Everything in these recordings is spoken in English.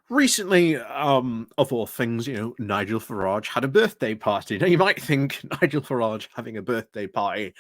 Recently, of all things, Nigel Farage had a birthday party. Now, you might think Nigel Farage having a birthday party,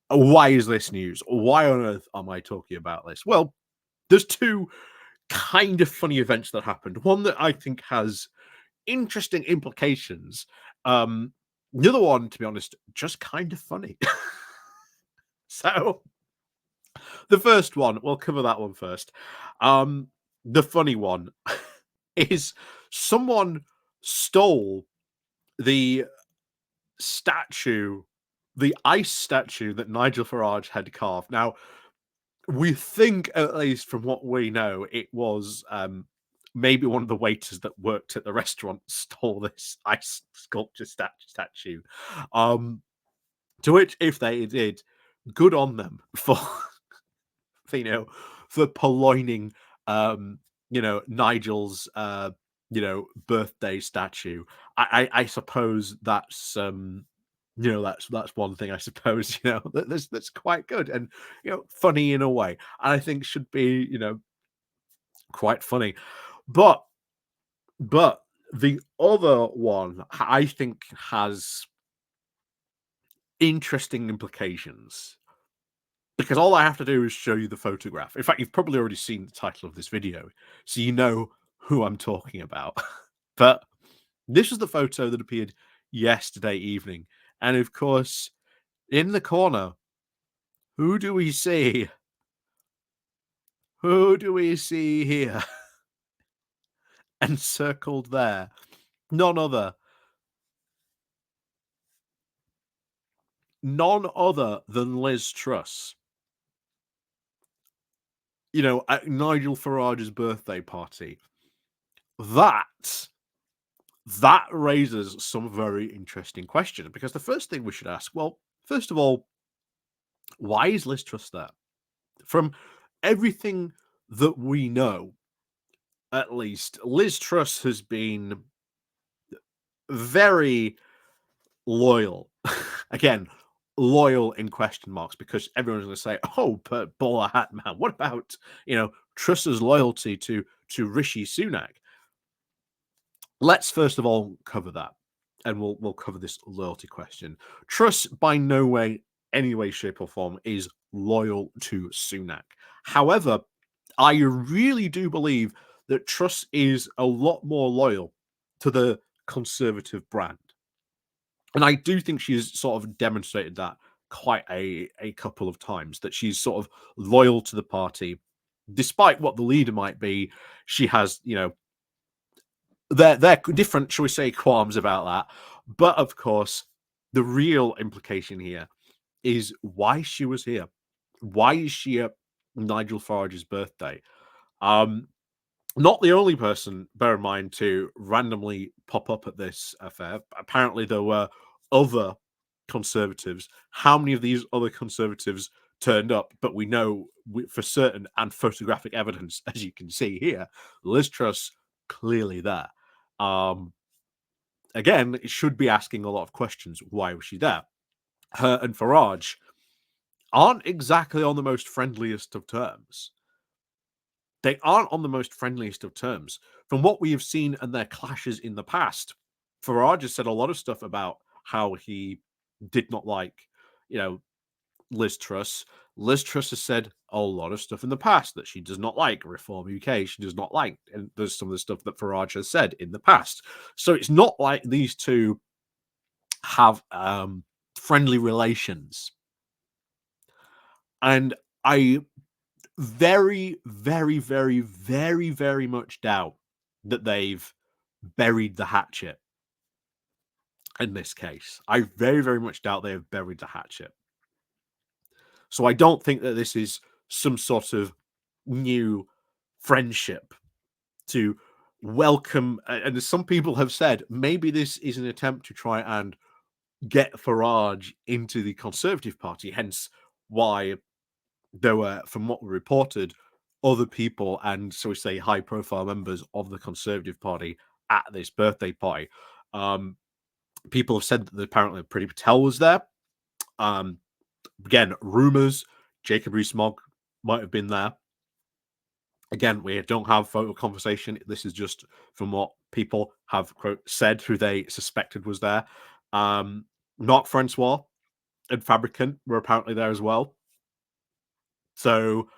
why is this news? Why on earth am I talking about this? Well, there's two kind of funny events that happened. One that I think has interesting implications. Um, the other one, to be honest, just kind of funny. So, the first one, we'll cover that one first. The funny one is someone stole the statue, the ice statue that Nigel Farage had carved. Now, we think, at least from what we know, it was maybe one of the waiters that worked at the restaurant stole this ice sculpture statue. To which, if they did, good on them for you know for purloining Nigel's birthday statue. I suppose that's one thing I suppose that's quite good and funny in a way, and I think should be quite funny. But the other one I think has interesting implications, because all I have to do is show you the photograph. In fact, you've probably already seen the title of this video, so you know who I'm talking about. But this was the photo that appeared yesterday evening. And of course, in the corner, who do we see? Who do we see here? Encircled there. None other than Liz Truss. At Nigel Farage's birthday party. That raises some very interesting questions, because the first thing we should ask, well, first of all, why is Liz Truss there? From everything that we know, at least, Liz Truss has been very loyal. Again, loyal in question marks, because everyone's going to say, oh, but bowler hat man, what about, Truss's loyalty to Rishi Sunak? Let's first of all cover that, and we'll cover this loyalty question. Truss, by no way, any way, shape, or form, is loyal to Sunak. However, I really do believe that Truss is a lot more loyal to the Conservative brand, and I do think she's sort of demonstrated that quite a couple of times, that she's sort of loyal to the party, despite what the leader might be. She has, they're different, shall we say, qualms about that. But of course, the real implication here is why she was here. Why is she at Nigel Farage's birthday? Not the only person, bear in mind, to randomly pop up at this affair. Apparently, there were other Conservatives. How many of these other Conservatives turned up? But we know for certain, and photographic evidence, as you can see here, Liz Truss clearly there. Again, it should be asking a lot of questions. Why was she there? Her and Farage aren't exactly on the most friendliest of terms. They aren't on the most friendliest of terms. From what we have seen and their clashes in the past, Farage has said a lot of stuff about how he did not like, Liz Truss. Liz Truss has said a lot of stuff in the past that she does not like. Reform UK, she does not like. And there's some of the stuff that Farage has said in the past. So it's not like these two have friendly relations. And I very, very, very, very, very much doubt that they've buried the hatchet in this case. I very, very much doubt they have buried the hatchet. So I don't think that this is some sort of new friendship to welcome. And as some people have said, maybe this is an attempt to try and get Farage into the Conservative Party, hence why there were, from what we reported, other people and, so we say, high-profile members of the Conservative Party at this birthday party. People have said that apparently Priti Patel was there. Again, rumors, Jacob Rees-Mogg might have been there. Again, we don't have photo conversation. This is just from what people have quote said who they suspected was there. Um, Mark Francois and Fabricant were apparently there as well. So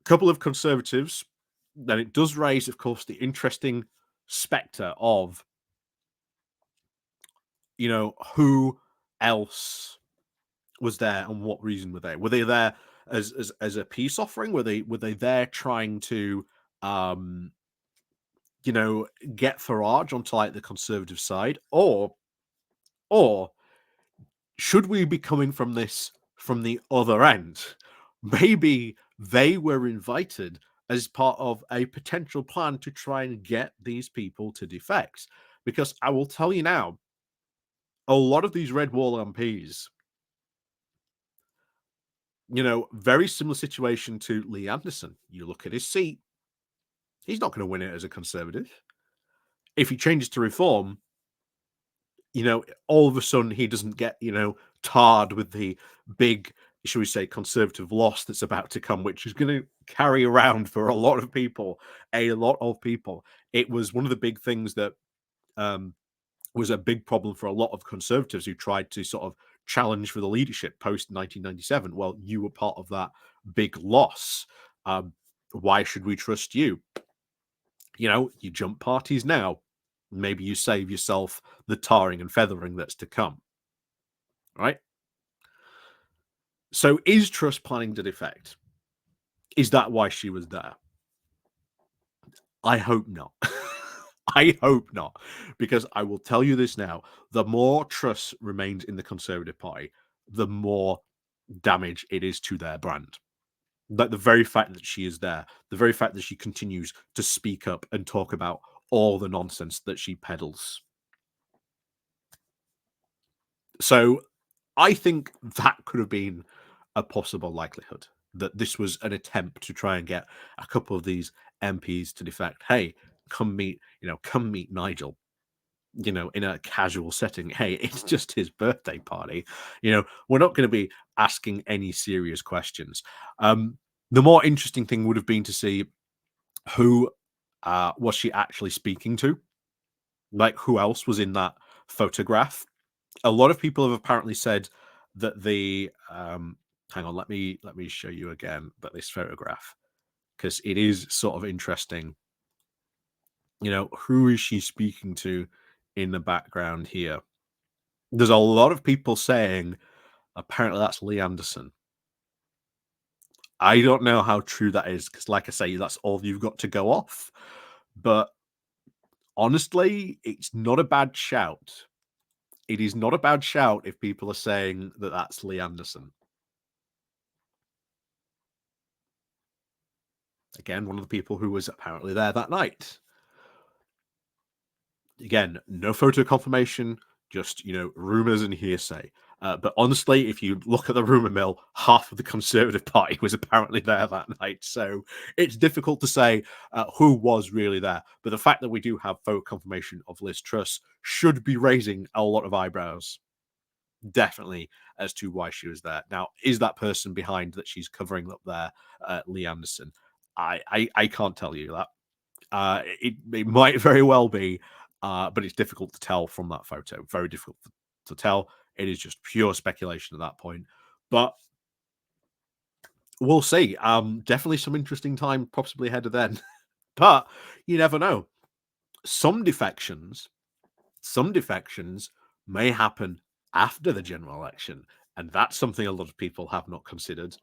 a couple of conservatives. Then it does raise, of course, the interesting spectre of, who else was there and what reason were they? Were they there as a peace offering? Were they there trying to um you know get Farage onto like the conservative side, or should we be coming from this from the other end? Maybe they were invited as part of a potential plan to try and get these people to defect. Because I will tell you now, a lot of these Red Wall MPs, very similar situation to Lee Anderson. You look at his seat, he's not going to win it as a conservative. If he changes to reform, all of a sudden he doesn't get, tarred with the big, shall we say, conservative loss that's about to come, which is going to carry around for a lot of people. A lot of people. It was one of the big things that was a big problem for a lot of conservatives who tried to sort of challenge for the leadership post 1997. Well, you were part of that big loss. Why should we trust you? You jump parties now. Maybe you save yourself the tarring and feathering that's to come. Right? So is Truss planning to defect? Is that why she was there? I hope not. I hope not. Because I will tell you this now. The more Truss remains in the Conservative Party, the more damage it is to their brand. Like the very fact that she is there, the very fact that she continues to speak up and talk about all the nonsense that she peddles. So I think that could have been a possible likelihood, that this was an attempt to try and get a couple of these MPs to defect. Hey, come meet Nigel, in a casual setting. Hey, it's just his birthday party. We're not going to be asking any serious questions. The more interesting thing would have been to see who was she actually speaking to? Like, who else was in that photograph? A lot of people have apparently said that the hang on, let me show you again that this photograph, because it is sort of interesting. Who is she speaking to in the background here? There's a lot of people saying apparently that's Lee Anderson. I don't know how true that is, because like I say, that's all you've got to go off. But honestly, it's not a bad shout. It is not a bad shout if people are saying that that's Lee Anderson. Again, one of the people who was apparently there that night. Again, no photo confirmation, just, rumors and hearsay. But honestly, if you look at the rumor mill, half of the Conservative Party was apparently there that night. So it's difficult to say who was really there. But the fact that we do have photo confirmation of Liz Truss should be raising a lot of eyebrows, definitely, as to why she was there. Now, is that person behind that she's covering up there, Lee Anderson? I can't tell you that. It might very well be, but it's difficult to tell from that photo. Very difficult to tell. It is just pure speculation at that point. But we'll see. Definitely some interesting time possibly ahead of then. But you never know. Some defections, some defections may happen after the general election, and that's something a lot of people have not considered.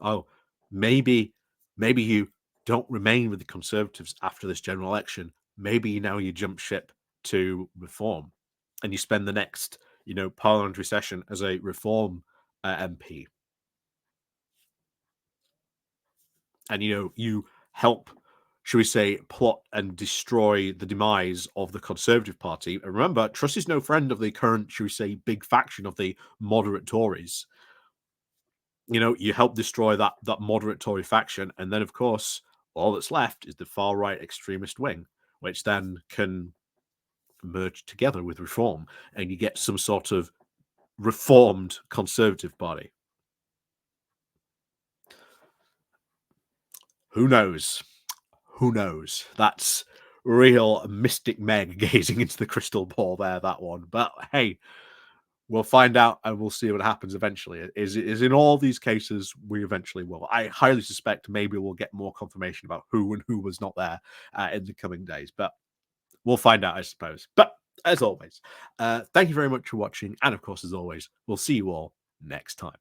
Oh, maybe you don't remain with the Conservatives after this general election. Maybe now you jump ship to Reform, and you spend the next, parliamentary session as a Reform MP, and you help, shall we say, plot and destroy the demise of the Conservative Party. And remember, Truss is no friend of the current, shall we say, big faction of the moderate Tories. You help destroy that moderate Tory faction, and then of course all that's left is the far right extremist wing, which then can merge together with Reform, and you get some sort of reformed Conservative Party. Who knows? who knows? That's real mystic Meg gazing into the crystal ball there, that one. But hey, we'll find out and we'll see what happens eventually. Is in all these cases, we eventually will. I highly suspect maybe we'll get more confirmation about who and who was not there in the coming days. But we'll find out, I suppose. But as always, thank you very much for watching. And of course, as always, we'll see you all next time.